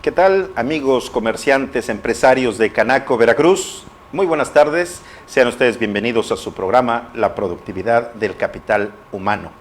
¿Qué tal, amigos comerciantes, empresarios de Canaco, Veracruz? Muy buenas tardes, sean ustedes bienvenidos a su programa La Productividad del Capital Humano.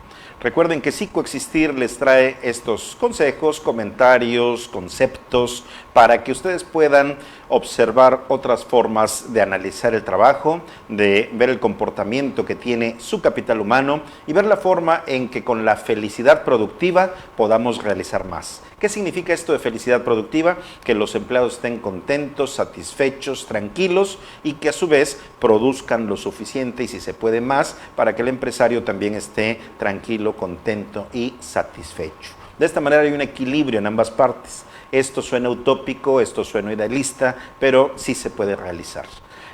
Recuerden que Psicoexistir les trae estos consejos, comentarios, conceptos, para que ustedes puedan observar otras formas de analizar el trabajo, de ver el comportamiento que tiene su capital humano y ver la forma en que con la felicidad productiva podamos realizar más. ¿Qué significa esto de felicidad productiva? Que los empleados estén contentos, satisfechos, tranquilos y que a su vez produzcan lo suficiente y si se puede más para que el empresario también esté tranquilo, contento y satisfecho. De esta manera hay un equilibrio en ambas partes. Esto suena utópico, esto suena idealista, pero sí se puede realizar.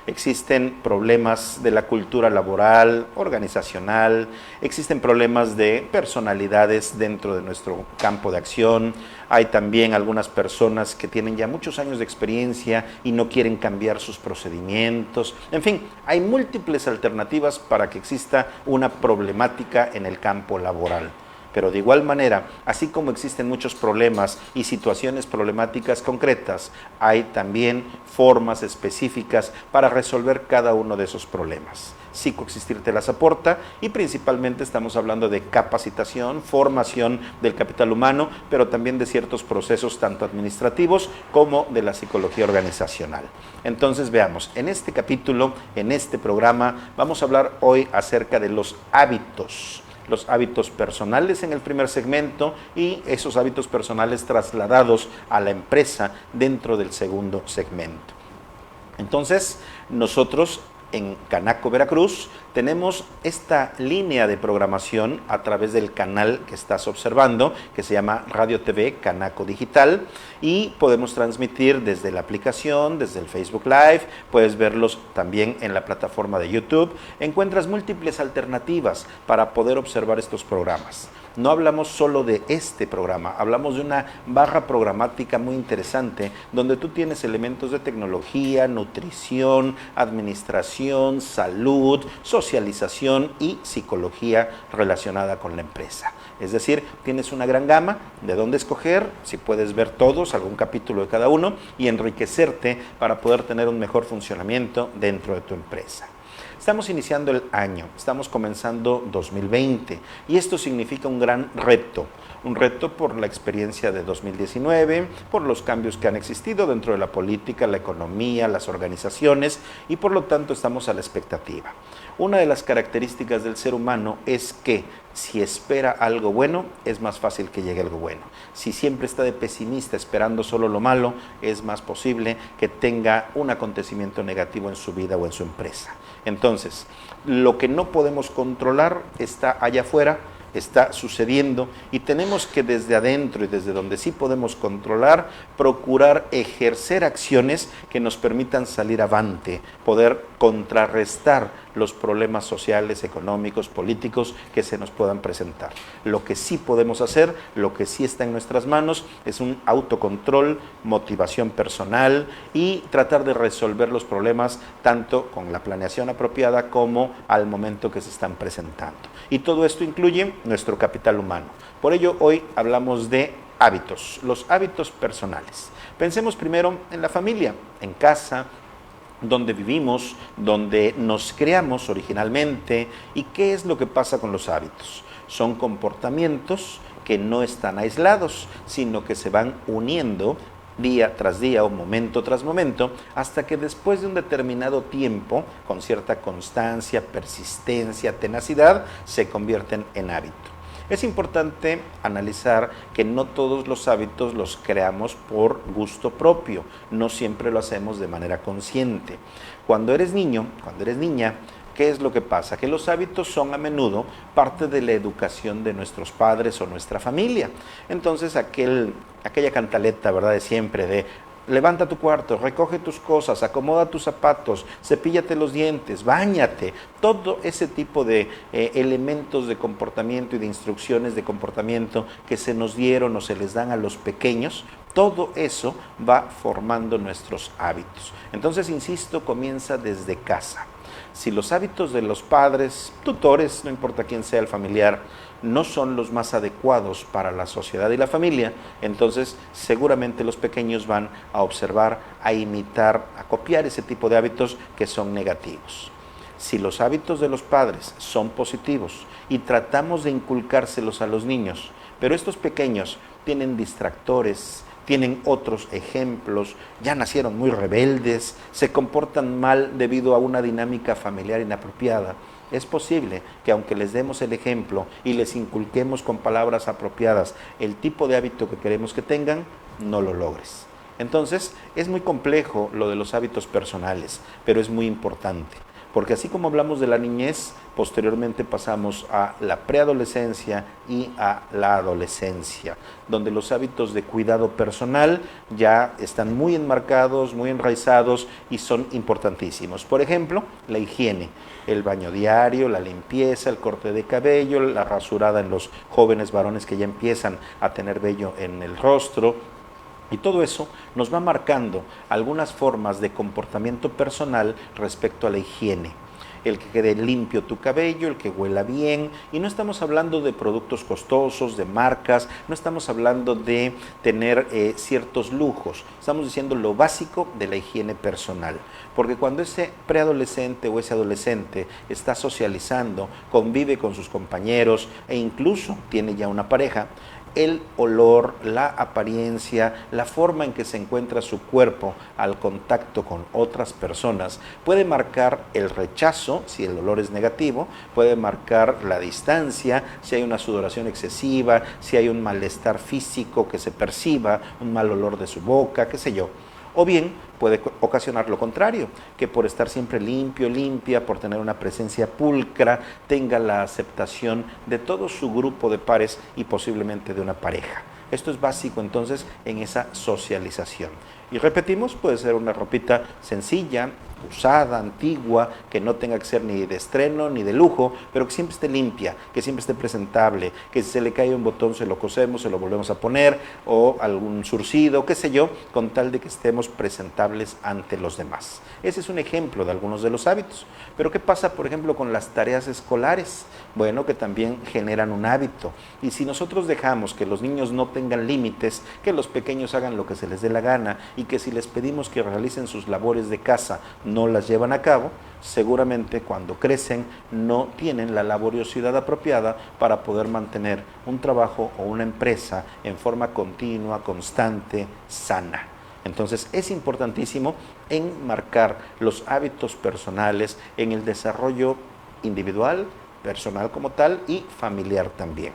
Existen problemas de la cultura laboral, organizacional, existen problemas de personalidades dentro de nuestro campo de acción. Hay también algunas personas que tienen ya muchos años de experiencia y no quieren cambiar sus procedimientos. En fin, hay múltiples alternativas para que exista una problemática en el campo laboral. Pero de igual manera, así como existen muchos problemas y situaciones problemáticas concretas, hay también formas específicas para resolver cada uno de esos problemas. Psicoexistir te las aporta y principalmente estamos hablando de capacitación, formación del capital humano, pero también de ciertos procesos tanto administrativos como de la psicología organizacional. Entonces veamos, en este capítulo, en este programa, vamos a hablar hoy acerca de los hábitos personales en el primer segmento y esos hábitos personales trasladados a la empresa dentro del segundo segmento. Entonces, nosotros en Canaco, Veracruz, tenemos esta línea de programación a través del canal que estás observando, que se llama Radio TV Canaco Digital, y podemos transmitir desde la aplicación, desde el Facebook Live, puedes verlos también en la plataforma de YouTube. Encuentras múltiples alternativas para poder observar estos programas. No hablamos solo de este programa, hablamos de una barra programática muy interesante donde tú tienes elementos de tecnología, nutrición, administración, salud, socialización y psicología relacionada con la empresa. Es decir, tienes una gran gama de dónde escoger, si puedes ver todos, algún capítulo de cada uno y enriquecerte para poder tener un mejor funcionamiento dentro de tu empresa. Estamos iniciando el año, estamos comenzando 2020 y esto significa un gran reto por la experiencia de 2019, por los cambios que han existido dentro de la política, la economía, las organizaciones y por lo tanto estamos a la expectativa. Una de las características del ser humano es que si espera algo bueno, es más fácil que llegue algo bueno. Si siempre está de pesimista esperando solo lo malo, es más posible que tenga un acontecimiento negativo en su vida o en su empresa. Entonces, lo que no podemos controlar está allá afuera, está sucediendo y tenemos que desde adentro y desde donde sí podemos controlar, procurar ejercer acciones que nos permitan salir avante, poder contrarrestar los problemas sociales, económicos, políticos que se nos puedan presentar. Lo que sí podemos hacer, lo que sí está en nuestras manos es un autocontrol, motivación personal y tratar de resolver los problemas tanto con la planeación apropiada como al momento que se están presentando. Y todo esto incluye nuestro capital humano. Por ello, hoy hablamos de hábitos, los hábitos personales. Pensemos primero en la familia, en casa, donde vivimos, donde nos creamos originalmente. ¿Y qué es lo que pasa con los hábitos? Son comportamientos que no están aislados, sino que se van uniendo día tras día o momento tras momento, hasta que después de un determinado tiempo, con cierta constancia, persistencia, tenacidad, se convierten en hábito. Es importante analizar que no todos los hábitos los creamos por gusto propio, no siempre lo hacemos de manera consciente. Cuando eres niño, cuando eres niña, ¿qué es lo que pasa? Que los hábitos son a menudo parte de la educación de nuestros padres o nuestra familia. Entonces aquella cantaleta, ¿verdad?, de siempre de levanta tu cuarto, recoge tus cosas, acomoda tus zapatos, cepíllate los dientes, báñate, todo ese tipo de elementos de comportamiento y de instrucciones de comportamiento que se nos dieron o se les dan a los pequeños, todo eso va formando nuestros hábitos. Entonces, insisto, comienza desde casa. Si los hábitos de los padres, tutores, no importa quién sea el familiar, no son los más adecuados para la sociedad y la familia, entonces seguramente los pequeños van a observar, a imitar, a copiar ese tipo de hábitos que son negativos. Si los hábitos de los padres son positivos y tratamos de inculcárselos a los niños, pero estos pequeños tienen distractores, tienen otros ejemplos, ya nacieron muy rebeldes, se comportan mal debido a una dinámica familiar inapropiada, es posible que aunque les demos el ejemplo y les inculquemos con palabras apropiadas el tipo de hábito que queremos que tengan, no lo logres. Entonces, es muy complejo lo de los hábitos personales, pero es muy importante. Porque así como hablamos de la niñez, posteriormente pasamos a la preadolescencia y a la adolescencia, donde los hábitos de cuidado personal ya están muy enmarcados, muy enraizados y son importantísimos. Por ejemplo, la higiene, el baño diario, la limpieza, el corte de cabello, la rasurada en los jóvenes varones que ya empiezan a tener vello en el rostro. Y todo eso nos va marcando algunas formas de comportamiento personal respecto a la higiene. El que quede limpio tu cabello, el que huela bien. Y no estamos hablando de productos costosos, de marcas, no estamos hablando de tener ciertos lujos. Estamos diciendo lo básico de la higiene personal. Porque cuando ese preadolescente o ese adolescente está socializando, convive con sus compañeros e incluso tiene ya una pareja, el olor, la apariencia, la forma en que se encuentra su cuerpo al contacto con otras personas puede marcar el rechazo, si el olor es negativo, puede marcar la distancia, si hay una sudoración excesiva, si hay un malestar físico que se perciba, un mal olor de su boca, qué sé yo. O bien puede ocasionar lo contrario, que por estar siempre limpio, limpia, por tener una presencia pulcra, tenga la aceptación de todo su grupo de pares y posiblemente de una pareja. Esto es básico entonces en esa socialización. Y repetimos, puede ser una ropita sencilla, usada, antigua, que no tenga que ser ni de estreno ni de lujo, pero que siempre esté limpia, que siempre esté presentable, que si se le cae un botón se lo cosemos, se lo volvemos a poner, o algún surcido, qué sé yo, con tal de que estemos presentables ante los demás. Ese es un ejemplo de algunos de los hábitos. Pero ¿qué pasa, por ejemplo, con las tareas escolares? Bueno, que también generan un hábito. Y si nosotros dejamos que los niños no tengan límites, que los pequeños hagan lo que se les dé la gana, y que si les pedimos que realicen sus labores de casa, no las llevan a cabo, seguramente cuando crecen no tienen la laboriosidad apropiada para poder mantener un trabajo o una empresa en forma continua, constante, sana. Entonces es importantísimo enmarcar los hábitos personales en el desarrollo individual, personal como tal y familiar también.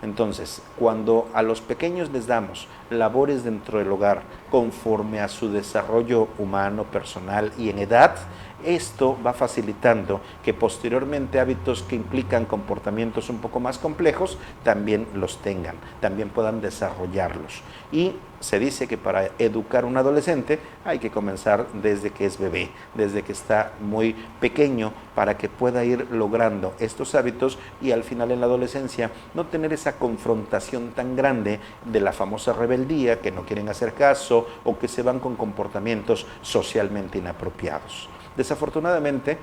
Entonces, cuando a los pequeños les damos labores dentro del hogar conforme a su desarrollo humano, personal y en edad, esto va facilitando que posteriormente hábitos que implican comportamientos un poco más complejos también los tengan, también puedan desarrollarlos. Y se dice que para educar a un adolescente hay que comenzar desde que es bebé, desde que está muy pequeño, para que pueda ir logrando estos hábitos y al final en la adolescencia no tener esa confrontación tan grande de la famosa rebeldía, que no quieren hacer caso o que se van con comportamientos socialmente inapropiados. Desafortunadamente,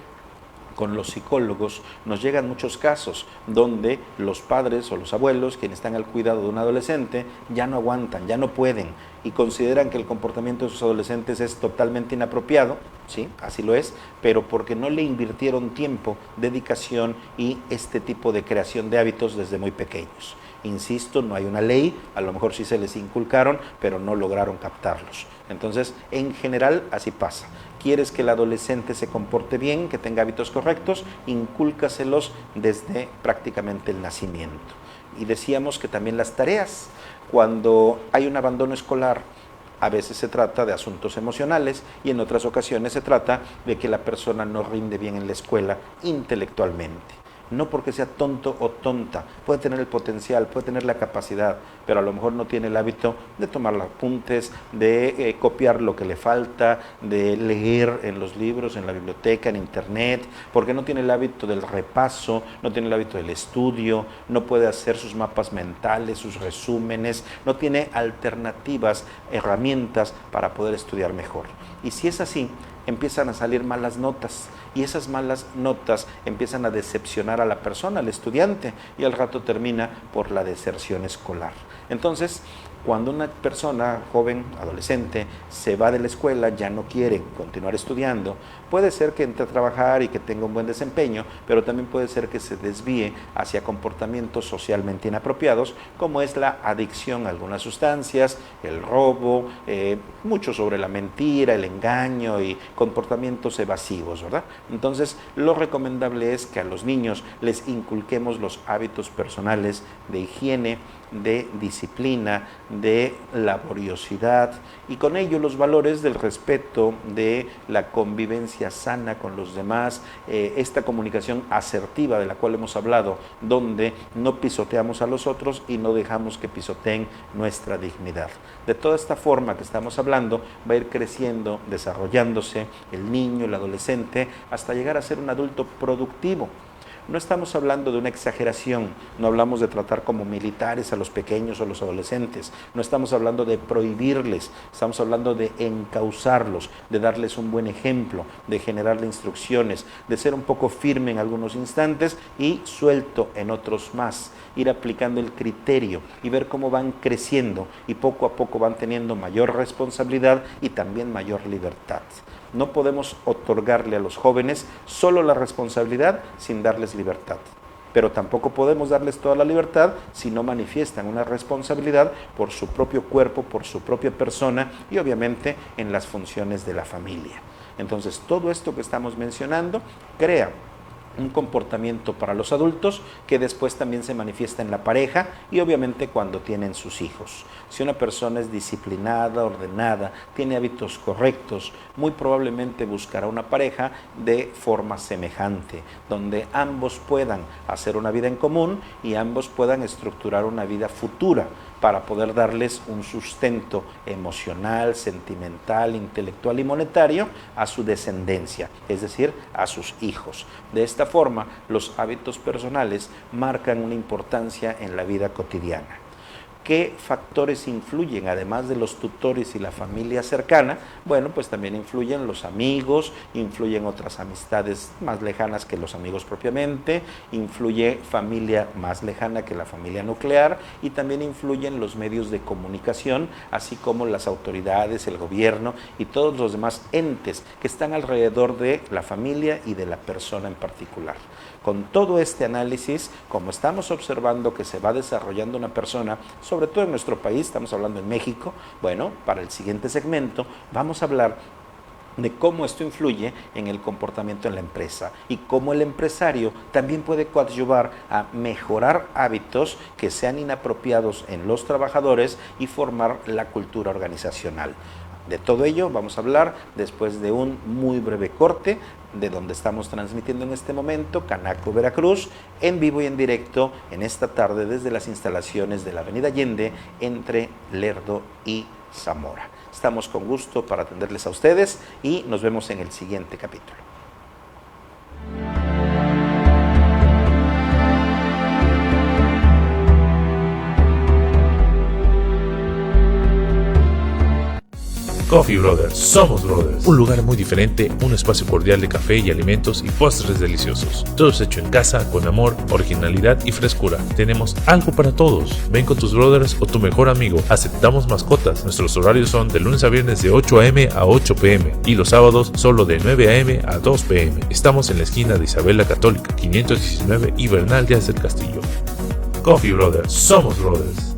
con los psicólogos nos llegan muchos casos donde los padres o los abuelos, quienes están al cuidado de un adolescente, ya no aguantan, ya no pueden y consideran que el comportamiento de sus adolescentes es totalmente inapropiado, sí, así lo es, pero porque no le invirtieron tiempo, dedicación y este tipo de creación de hábitos desde muy pequeños. Insisto, no hay una ley, a lo mejor sí se les inculcaron, pero no lograron captarlos. Entonces, en general, así pasa. ¿Quieres que el adolescente se comporte bien, que tenga hábitos correctos? Incúlcaselos desde prácticamente el nacimiento. Y decíamos que también las tareas, cuando hay un abandono escolar, a veces se trata de asuntos emocionales y en otras ocasiones se trata de que la persona no rinde bien en la escuela intelectualmente. No porque sea tonto o tonta, puede tener el potencial, puede tener la capacidad, pero a lo mejor no tiene el hábito de tomar apuntes, de copiar lo que le falta, de leer en los libros, en la biblioteca, en internet, porque no tiene el hábito del repaso, no tiene el hábito del estudio, no puede hacer sus mapas mentales, sus resúmenes, no tiene alternativas, herramientas para poder estudiar mejor. Y si es así, empiezan a salir malas notas y esas malas notas empiezan a decepcionar a la persona, al estudiante, y al rato termina por la deserción escolar. Entonces, cuando una persona joven, adolescente, se va de la escuela, ya no quiere continuar estudiando, puede ser que entre a trabajar y que tenga un buen desempeño, pero también puede ser que se desvíe hacia comportamientos socialmente inapropiados, como es la adicción a algunas sustancias, el robo, mucho sobre la mentira, el engaño y comportamientos evasivos, ¿verdad? Entonces, lo recomendable es que a los niños les inculquemos los hábitos personales de higiene, de disciplina, de laboriosidad y con ello los valores del respeto, de la convivencia sana con los demás, esta comunicación asertiva de la cual hemos hablado, donde no pisoteamos a los otros y no dejamos que pisoteen nuestra dignidad. De toda esta forma que estamos hablando va a ir creciendo, desarrollándose el niño, el adolescente, hasta llegar a ser un adulto productivo. No estamos hablando de una exageración, no hablamos de tratar como militares a los pequeños o los adolescentes, no estamos hablando de prohibirles, estamos hablando de encauzarlos, de darles un buen ejemplo, de generarle instrucciones, de ser un poco firme en algunos instantes y suelto en otros más, ir aplicando el criterio y ver cómo van creciendo y poco a poco van teniendo mayor responsabilidad y también mayor libertad. No podemos otorgarle a los jóvenes solo la responsabilidad sin darles libertad, pero tampoco podemos darles toda la libertad si no manifiestan una responsabilidad por su propio cuerpo, por su propia persona y obviamente en las funciones de la familia. Entonces, todo esto que estamos mencionando crea un comportamiento para los adultos que después también se manifiesta en la pareja y obviamente cuando tienen sus hijos. Si una persona es disciplinada, ordenada, tiene hábitos correctos, muy probablemente buscará una pareja de forma semejante, donde ambos puedan hacer una vida en común y ambos puedan estructurar una vida futura para poder darles un sustento emocional, sentimental, intelectual y monetario a su descendencia, es decir, a sus hijos. De esta forma, los hábitos personales marcan una importancia en la vida cotidiana. ¿Qué factores influyen, además de los tutores y la familia cercana? Bueno, pues también influyen los amigos, influyen otras amistades más lejanas que los amigos propiamente, influye familia más lejana que la familia nuclear y también influyen los medios de comunicación, así como las autoridades, el gobierno y todos los demás entes que están alrededor de la familia y de la persona en particular. Con todo este análisis, como estamos observando que se va desarrollando una persona, sobre todo en nuestro país, estamos hablando en México, bueno, para el siguiente segmento vamos a hablar de cómo esto influye en el comportamiento en la empresa y cómo el empresario también puede coadyuvar a mejorar hábitos que sean inapropiados en los trabajadores y formar la cultura organizacional. De todo ello vamos a hablar después de un muy breve corte de donde estamos transmitiendo en este momento, Canaco, Veracruz, en vivo y en directo en esta tarde desde las instalaciones de la Avenida Allende entre Lerdo y Zamora. Estamos con gusto para atenderles a ustedes y nos vemos en el siguiente capítulo. Coffee Brothers, somos brothers. Un lugar muy diferente, un espacio cordial de café y alimentos y postres deliciosos. Todo es hecho en casa, con amor, originalidad y frescura. Tenemos algo para todos. Ven con tus brothers o tu mejor amigo. Aceptamos mascotas. Nuestros horarios son de lunes a viernes de 8 a.m. a 8 p.m. y los sábados solo de 9 a.m. a 2 p.m. Estamos en la esquina de Isabel la Católica, 519 y Bernal Díaz del Castillo. Coffee Brothers, somos brothers.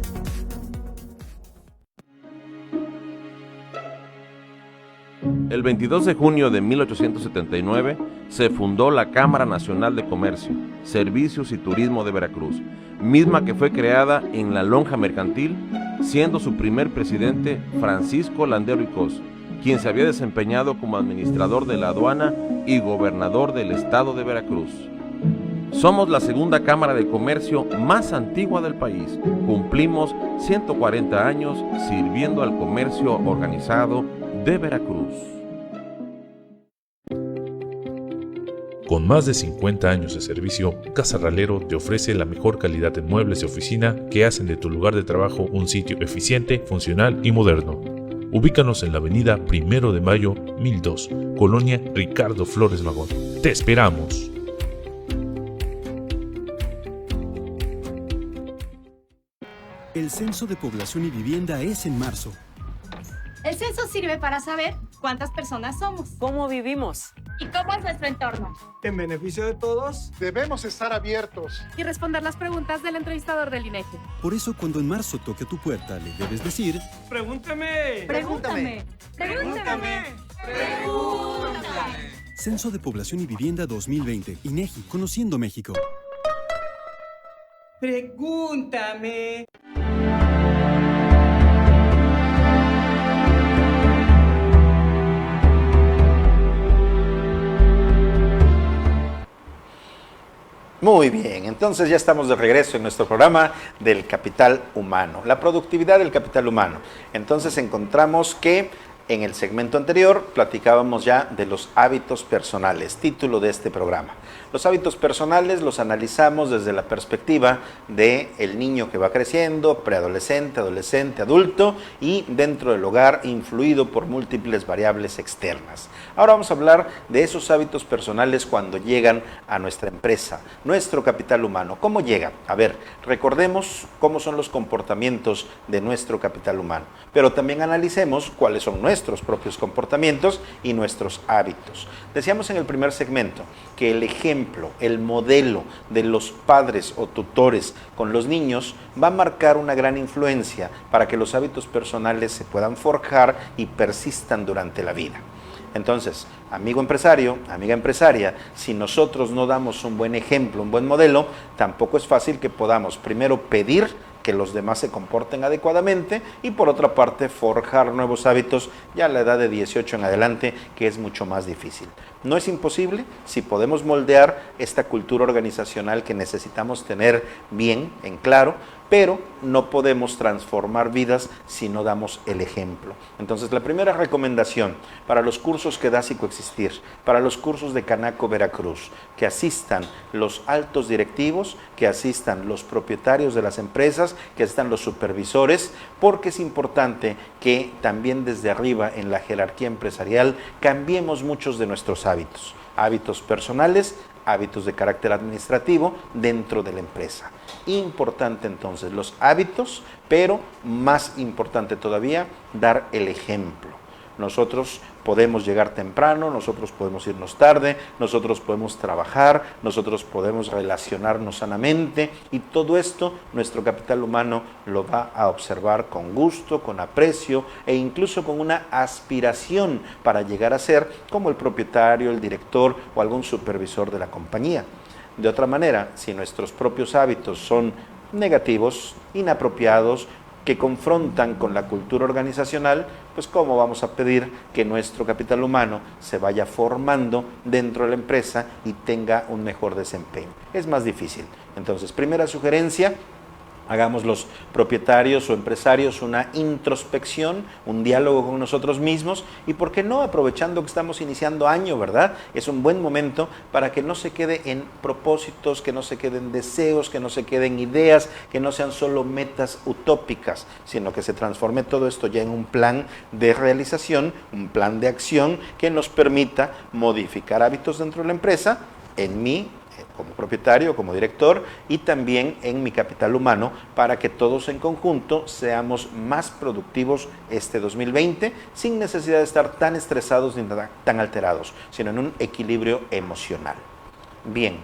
El 22 de junio de 1879 se fundó la Cámara Nacional de Comercio, Servicios y Turismo de Veracruz, misma que fue creada en la lonja mercantil, siendo su primer presidente Francisco Landero y Cos, quien se había desempeñado como administrador de la aduana y gobernador del estado de Veracruz. Somos la segunda Cámara de Comercio más antigua del país. Cumplimos 140 años sirviendo al comercio organizado de Veracruz. Con más de 50 años de servicio, Casa Ralero te ofrece la mejor calidad en muebles de oficina que hacen de tu lugar de trabajo un sitio eficiente, funcional y moderno. Ubícanos en la avenida 1 de Mayo 1002, Colonia Ricardo Flores Magón. ¡Te esperamos! El Censo de Población y Vivienda es en marzo. El censo sirve para saber cuántas personas somos, cómo vivimos y cómo es nuestro entorno. En beneficio de todos, debemos estar abiertos y responder las preguntas del entrevistador del INEGI. Por eso, cuando en marzo toque a tu puerta, le debes decir: ¡Pregúntame! ¡Pregúntame! ¡Pregúntame! ¡Pregúntame! Censo de Población y Vivienda 2020. INEGI, Conociendo México. ¡Pregúntame! Muy bien, entonces ya estamos de regreso en nuestro programa del capital humano, la productividad del capital humano. Entonces encontramos que en el segmento anterior platicábamos ya de los hábitos personales, título de este programa. Los hábitos personales los analizamos desde la perspectiva del niño que va creciendo, preadolescente, adolescente, adulto y dentro del hogar influido por múltiples variables externas. Ahora vamos a hablar de esos hábitos personales cuando llegan a nuestra empresa, nuestro capital humano. ¿Cómo llega? A ver, recordemos cómo son los comportamientos de nuestro capital humano, pero también analicemos cuáles son nuestros propios comportamientos y nuestros hábitos. Decíamos en el primer segmento que el ejemplo, el modelo de los padres o tutores con los niños va a marcar una gran influencia para que los hábitos personales se puedan forjar y persistan durante la vida. Entonces, amigo empresario, amiga empresaria, si nosotros no damos un buen ejemplo, un buen modelo, tampoco es fácil que podamos primero pedir que los demás se comporten adecuadamente y por otra parte forjar nuevos hábitos ya a la edad de 18 en adelante, que es mucho más difícil. No es imposible si podemos moldear esta cultura organizacional que necesitamos tener bien en claro, pero no podemos transformar vidas si no damos el ejemplo. Entonces, la primera recomendación para los cursos que da Psicoexistir, para los cursos de Canaco Veracruz, que asistan los altos directivos, que asistan los propietarios de las empresas, que asistan los supervisores, porque es importante que también desde arriba en la jerarquía empresarial cambiemos muchos de nuestros hábitos, hábitos personales, hábitos de carácter administrativo dentro de la empresa. Importante entonces los hábitos, pero más importante todavía, dar el ejemplo. Nosotros podemos llegar temprano, nosotros podemos irnos tarde, nosotros podemos trabajar, nosotros podemos relacionarnos sanamente y todo esto nuestro capital humano lo va a observar con gusto, con aprecio e incluso con una aspiración para llegar a ser como el propietario, el director o algún supervisor de la compañía. De otra manera, si nuestros propios hábitos son negativos, inapropiados, que confrontan con la cultura organizacional, pues cómo vamos a pedir que nuestro capital humano se vaya formando dentro de la empresa y tenga un mejor desempeño. Es más difícil. Entonces, primera sugerencia, hagamos los propietarios o empresarios una introspección, un diálogo con nosotros mismos y, ¿por qué no? Aprovechando que estamos iniciando año, ¿verdad? Es un buen momento para que no se quede en propósitos, que no se queden deseos, que no se queden ideas, que no sean solo metas utópicas, sino que se transforme todo esto ya en un plan de realización, un plan de acción que nos permita modificar hábitos dentro de la empresa, en mí, como propietario, como director y también en mi capital humano para que todos en conjunto seamos más productivos este 2020 sin necesidad de estar tan estresados ni tan alterados, sino en un equilibrio emocional. Bien,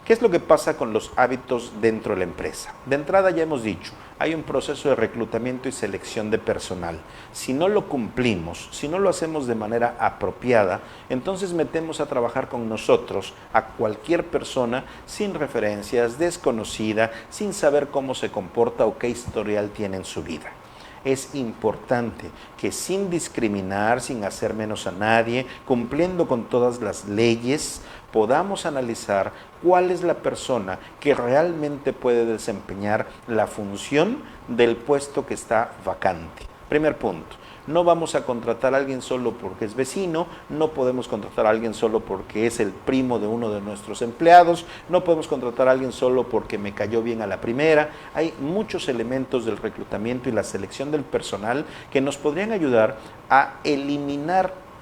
¿qué es lo que pasa con los hábitos dentro de la empresa? De entrada ya hemos dicho, hay un proceso de reclutamiento y selección de personal. Si no lo cumplimos, si no lo hacemos de manera apropiada, entonces metemos a trabajar con nosotros a cualquier persona sin referencias, desconocida, sin saber cómo se comporta o qué historial tiene en su vida. Es importante que sin discriminar, sin hacer menos a nadie, cumpliendo con todas las leyes, podamos analizar cuál es la persona que realmente puede desempeñar la función del puesto que está vacante. Primer punto, No vamos a contratar a alguien solo porque es vecino, no podemos contratar a alguien solo porque es el primo de uno de nuestros empleados, no podemos contratar a alguien solo porque me cayó bien a la primera. Hay muchos elementos del reclutamiento y la selección del personal que nos podrían ayudar a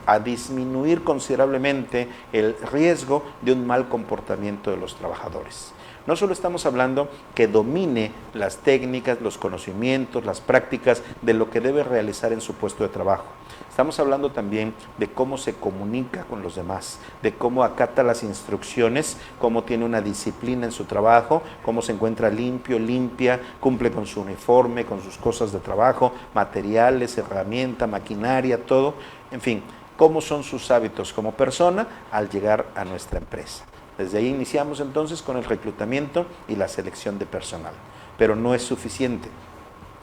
a disminuir considerablemente el riesgo de un mal comportamiento de los trabajadores. No solo estamos hablando que domine las técnicas, los conocimientos, las prácticas de lo que debe realizar en su puesto de trabajo. Estamos hablando también de cómo se comunica con los demás, de cómo acata las instrucciones, cómo tiene una disciplina en su trabajo, cómo se encuentra limpio, limpia, cumple con su uniforme, con sus cosas de trabajo, materiales, herramienta, maquinaria, todo. En fin, cómo son sus hábitos como persona al llegar a nuestra empresa. Desde ahí iniciamos entonces con el reclutamiento y la selección de personal, pero no es suficiente.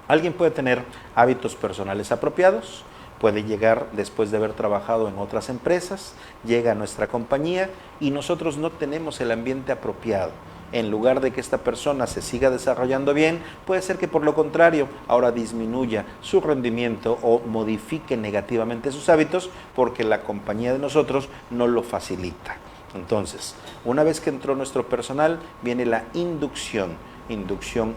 Alguien puede tener hábitos personales apropiados, puede llegar después de haber trabajado en otras empresas, llega a nuestra compañía y nosotros no tenemos el ambiente apropiado. En lugar de que esta persona se siga desarrollando bien, puede ser que por lo contrario ahora disminuya su rendimiento o modifique negativamente sus hábitos porque la compañía de nosotros no lo facilita. Entonces, una vez que entró nuestro personal, viene la inducción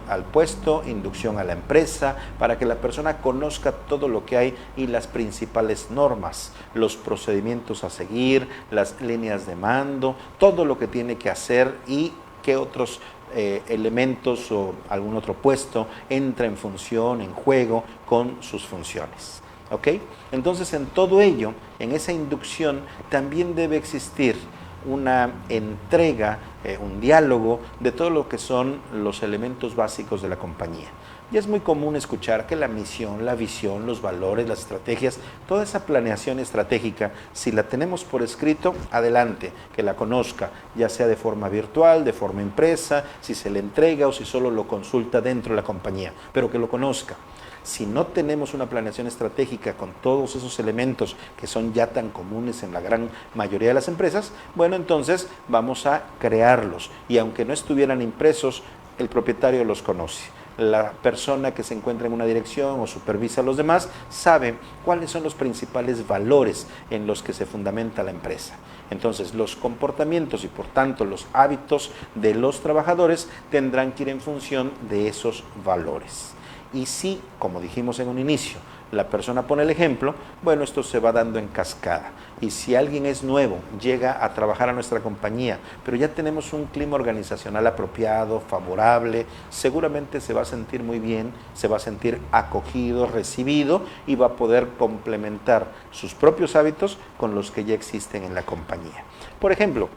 al puesto, inducción a la empresa, para que la persona conozca todo lo que hay y las principales normas, los procedimientos a seguir, las líneas de mando, todo lo que tiene que hacer y qué otros elementos o algún otro puesto entra en función, en juego con sus funciones. ¿Ok? Entonces, en todo ello, en esa inducción, también debe existir una entrega, un diálogo de todo lo que son los elementos básicos de la compañía. Y es muy común escuchar que la misión, la visión, los valores, las estrategias, toda esa planeación estratégica, si la tenemos por escrito, adelante, que la conozca, ya sea de forma virtual, de forma impresa, si se le entrega o si solo lo consulta dentro de la compañía, pero que lo conozca. Si no tenemos una planeación estratégica con todos esos elementos que son ya tan comunes en la gran mayoría de las empresas, bueno, entonces vamos a crearlos y aunque no estuvieran impresos, el propietario los conoce. La persona que se encuentra en una dirección o supervisa a los demás sabe cuáles son los principales valores en los que se fundamenta la empresa. Entonces, los comportamientos y por tanto los hábitos de los trabajadores tendrán que ir en función de esos valores. Y si, como dijimos en un inicio, la persona pone el ejemplo, bueno, esto se va dando en cascada. Y si alguien es nuevo, llega a trabajar a nuestra compañía, pero ya tenemos un clima organizacional apropiado, favorable, seguramente se va a sentir muy bien, se va a sentir acogido, recibido y va a poder complementar sus propios hábitos con los que ya existen en la compañía. Por ejemplo,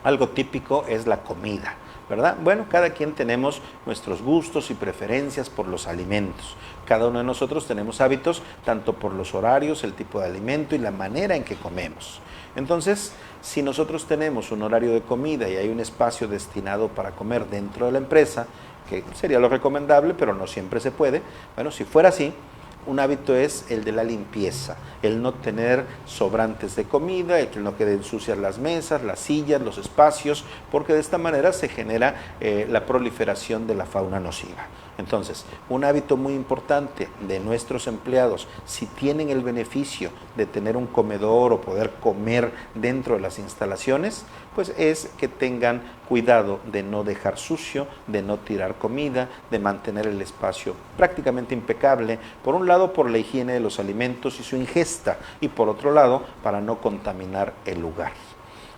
algo típico es la comida, ¿verdad? Bueno, cada quien tenemos nuestros gustos y preferencias por los alimentos. Cada uno de nosotros tenemos hábitos tanto por los horarios, el tipo de alimento y la manera en que comemos. Entonces, si nosotros tenemos un horario de comida y hay un espacio destinado para comer dentro de la empresa, que sería lo recomendable, pero no siempre se puede, bueno, si fuera así, un hábito es el de la limpieza, el no tener sobrantes de comida, el que no queden sucias las mesas, las sillas, los espacios, porque de esta manera se genera la proliferación de la fauna nociva. Entonces, un hábito muy importante de nuestros empleados, si tienen el beneficio de tener un comedor o poder comer dentro de las instalaciones, pues es que tengan cuidado de no dejar sucio, de no tirar comida, de mantener el espacio prácticamente impecable, por un lado por la higiene de los alimentos y su ingesta, y por otro lado para no contaminar el lugar.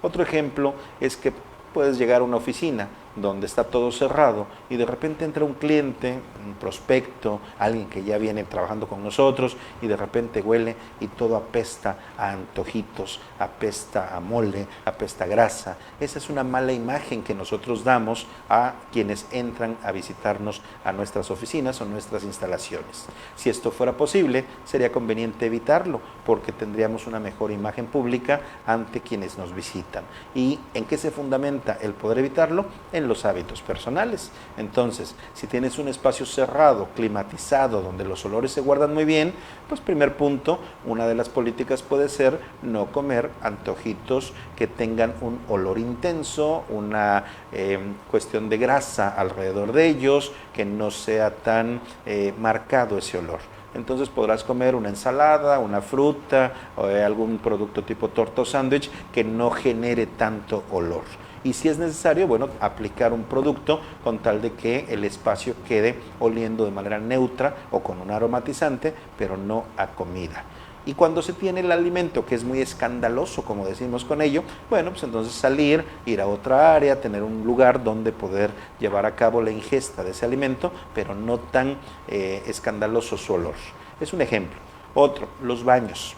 Otro ejemplo es que puedes llegar a una oficina donde está todo cerrado y de repente entra un cliente, un prospecto, alguien que ya viene trabajando con nosotros y de repente huele y todo apesta a antojitos, apesta a mole, apesta a grasa. Esa es una mala imagen que nosotros damos a quienes entran a visitarnos a nuestras oficinas o nuestras instalaciones. Si esto fuera posible, sería conveniente evitarlo porque tendríamos una mejor imagen pública ante quienes nos visitan. ¿Y en qué se fundamenta el poder evitarlo? En los hábitos personales. Entonces, si tienes un espacio cerrado, climatizado, donde los olores se guardan muy bien, pues primer punto, una de las políticas puede ser no comer antojitos que tengan un olor intenso, una cuestión de grasa alrededor de ellos, que no sea tan marcado ese olor. entonces podrás comer una ensalada, una fruta o algún producto tipo torta o sándwich que no genere tanto olor. Y si es necesario, bueno, aplicar un producto con tal de que el espacio quede oliendo de manera neutra o con un aromatizante, pero no a comida. Y cuando se tiene el alimento que es muy escandaloso, como decimos con ello, bueno, pues entonces salir, ir a otra área, tener un lugar donde poder llevar a cabo la ingesta de ese alimento, pero no tan escandaloso su olor. Es un ejemplo. Otro, los baños.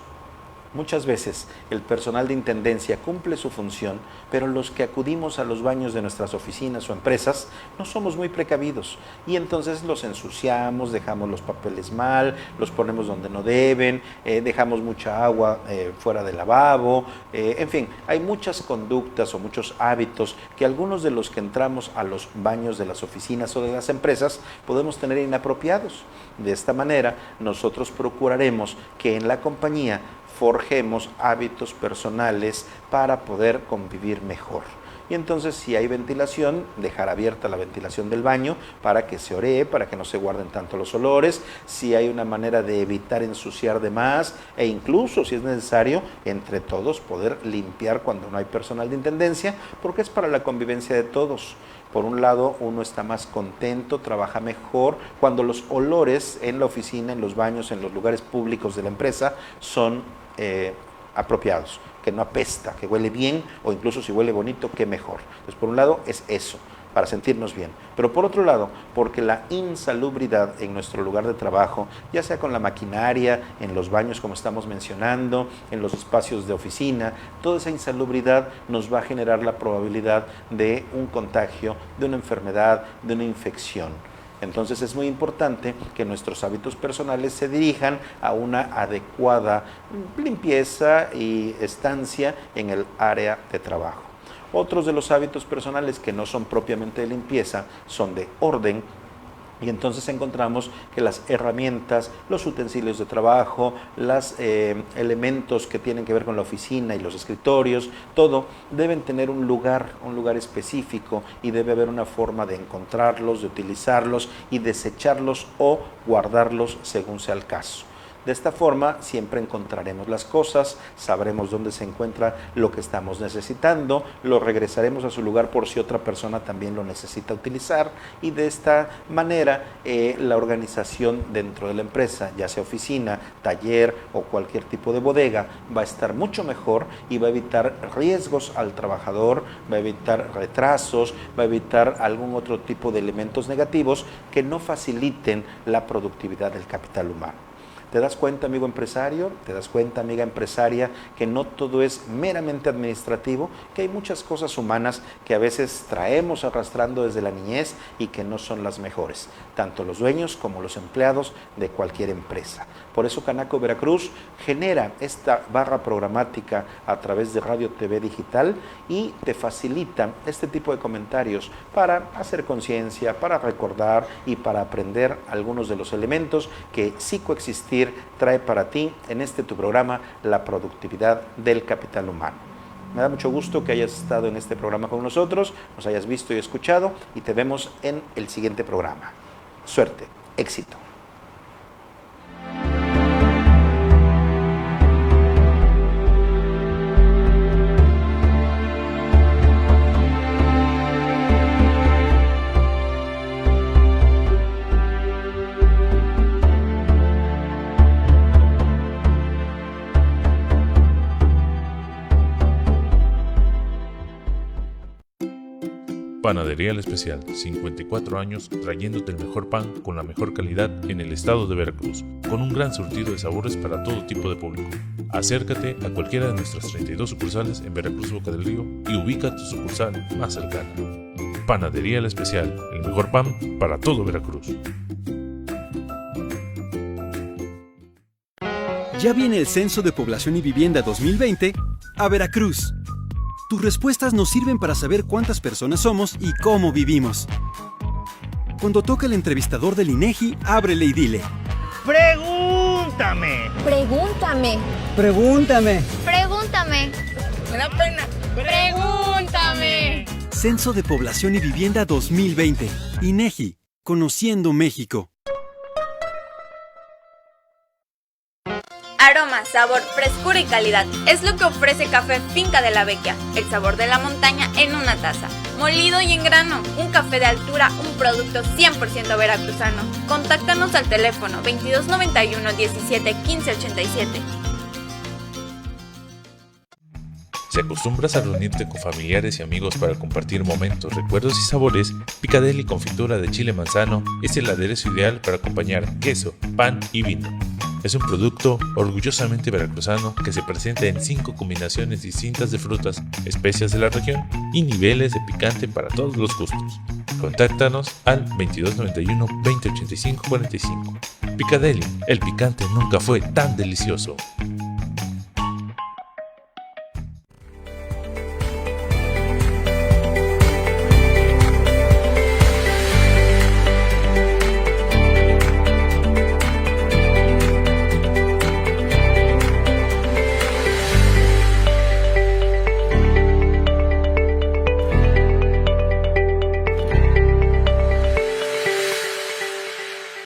Muchas veces el personal de intendencia cumple su función, pero los que acudimos a los baños de nuestras oficinas o empresas no somos muy precavidos y entonces los ensuciamos, dejamos los papeles mal, los ponemos donde no deben, dejamos mucha agua fuera del lavabo, en fin, hay muchas conductas o muchos hábitos que algunos de los que entramos a los baños de las oficinas o de las empresas podemos tener inapropiados. De esta manera, nosotros procuraremos que en la compañía forjemos hábitos personales para poder convivir mejor. Y entonces, si hay ventilación, dejar abierta la ventilación del baño para que se oree, para que no se guarden tanto los olores. Si hay una manera de evitar ensuciar de más e incluso, si es necesario, entre todos poder limpiar cuando no hay personal de intendencia, porque es para la convivencia de todos. Por un lado, uno está más contento, trabaja mejor cuando los olores en la oficina, en los baños, en los lugares públicos de la empresa son apropiados, que no apesta, que huele bien o incluso si huele bonito, qué mejor. Entonces, por un lado es eso, para sentirnos bien. Pero por otro lado, porque la insalubridad en nuestro lugar de trabajo, ya sea con la maquinaria, en los baños como estamos mencionando, en los espacios de oficina, toda esa insalubridad nos va a generar la probabilidad de un contagio, de una enfermedad, de una infección. Entonces es muy importante que nuestros hábitos personales se dirijan a una adecuada limpieza y estancia en el área de trabajo. Otros de los hábitos personales que no son propiamente de limpieza son de orden. Y entonces encontramos que las herramientas, los utensilios de trabajo, los elementos que tienen que ver con la oficina y los escritorios, todo deben tener un lugar específico y debe haber una forma de encontrarlos, de utilizarlos y desecharlos o guardarlos según sea el caso. De esta forma siempre encontraremos las cosas, sabremos dónde se encuentra lo que estamos necesitando, lo regresaremos a su lugar por si otra persona también lo necesita utilizar y de esta manera la organización dentro de la empresa, ya sea oficina, taller o cualquier tipo de bodega, va a estar mucho mejor y va a evitar riesgos al trabajador, va a evitar retrasos, va a evitar algún otro tipo de elementos negativos que no faciliten la productividad del capital humano. ¿Te das cuenta, amigo empresario? ¿Te das cuenta, amiga empresaria, que no todo es meramente administrativo? Que hay muchas cosas humanas que a veces traemos arrastrando desde la niñez y que no son las mejores, tanto los dueños como los empleados de cualquier empresa. Por eso Canaco Veracruz genera esta barra programática a través de Radio TV Digital y te facilita este tipo de comentarios para hacer conciencia, para recordar y para aprender algunos de los elementos que Psicoexistir trae para ti en este tu programa, La Productividad del Capital Humano. Me da mucho gusto que hayas estado en este programa con nosotros, nos hayas visto y escuchado y te vemos en el siguiente programa. Suerte, éxito. Panadería El Especial, 54 años trayéndote el mejor pan con la mejor calidad en el estado de Veracruz, con un gran surtido de sabores para todo tipo de público. Acércate a cualquiera de nuestras 32 sucursales en Veracruz, Boca del Río y ubica tu sucursal más cercana. Panadería El Especial, el mejor pan para todo Veracruz. Ya viene el Censo de Población y Vivienda 2020 a Veracruz. Tus respuestas nos sirven para saber cuántas personas somos y cómo vivimos. Cuando toca el entrevistador del INEGI, ábrele y dile: ¡Pregúntame! ¡Pregúntame! ¡Pregúntame! ¡Pregúntame! ¡Me da pena! ¡Pregúntame! Censo de Población y Vivienda 2020. INEGI. Conociendo México. Sabor, frescura y calidad es lo que ofrece Café Finca de la Vecchia, el sabor de la montaña en una taza, molido y en grano, un café de altura, un producto 100% veracruzano. Contáctanos al teléfono 2291 17 15 87. Si acostumbras a reunirte con familiares y amigos para compartir momentos, recuerdos y sabores, Picadeli Confitura de Chile Manzano es el aderezo ideal para acompañar queso, pan y vino. Es un producto orgullosamente veracruzano que se presenta en 5 combinaciones distintas de frutas, especias de la región y niveles de picante para todos los gustos. Contáctanos al 2291 20 85 45. Picadeli, el picante nunca fue tan delicioso.